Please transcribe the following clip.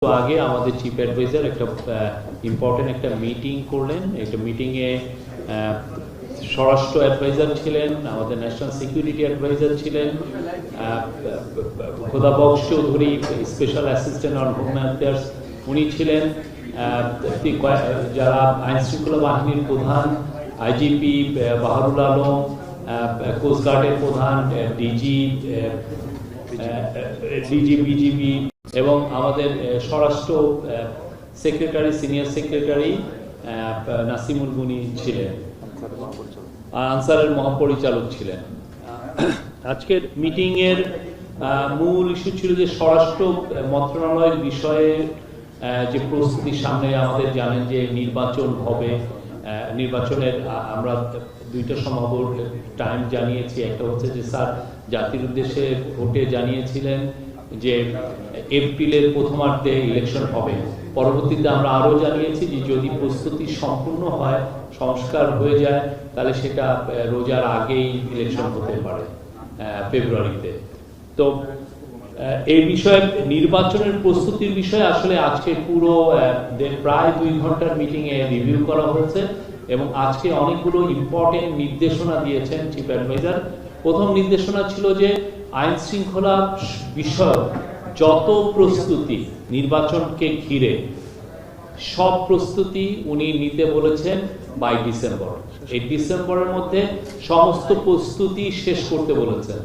আগে আমাদের chief adviser একটা ইম্পর্টেন্ট একটা মিটিং করলেন। একটা মিটিংয়ে স্বরাষ্ট্র অ্যাডভাইজার ছিলেন, আমাদের ন্যাশনাল সিকিউরিটি অ্যাডভাইজার ছিলেন, Khodabux Chowdhury special assistant on home affairs উনি ছিলেন, যারা আইন শৃঙ্খলা বাহিনীর প্রধান আইজিপি বাহারুল আলম, কোস্টগার্ডের প্রধান ডিজি বিজিবি এবং আমাদের স্বরাষ্ট্র সেক্রেটারি সিনিয়র সেক্রেটারি নাসিমুল গুনি ছিলেন, আনসারের মহাপরিচালক ছিলেন। আজকের মিটিংয়ের মূল ইস্যু ছিল যে স্বরাষ্ট্র মন্ত্রণালয়ের বিষয়ে যে প্রস্তুতি সামনে আমাদের জানেন যে নির্বাচন হবে। নির্বাচনের আমরা দুইটা সম্ভাব্য টাইম জানিয়েছি। একটা হচ্ছে যে স্যার জাতির উদ্দেশ্যে ভোটে জানিয়েছিলেন যে এপ্রিলের প্রথমার্ধে ইলেকশন হবে। পরবর্তীতে আমরা আরও জানিয়েছি যে যদি প্রস্তুতি সম্পূর্ণ হয়, সংস্কার হয়ে যায়, তাহলে সেটা রোজার আগেই ইলেকশন হতে পারে ফেব্রুয়ারিতে। তো এই বিষয়ে নির্বাচনের প্রস্তুতির বিষয়ে আসলে আজকে পুরো প্রায় 2 ঘন্টার মিটিংয়ে রিভিউ করা হয়েছে এবং আজকে অনেকগুলো ইম্পর্টেন্ট নির্দেশনা দিয়েছেন চিফ অ্যাডভাইজার। প্রথম নির্দেশনা ছিল যে আইন শৃঙ্খলা বিষয়ক যত প্রস্তুতি নির্বাচনকে ঘিরে সব প্রস্তুতি উনি নিতে বলেছেন বাই ডিসেম্বর। এই ডিসেম্বরের মধ্যে সমস্ত প্রস্তুতি শেষ করতে বলেছেন।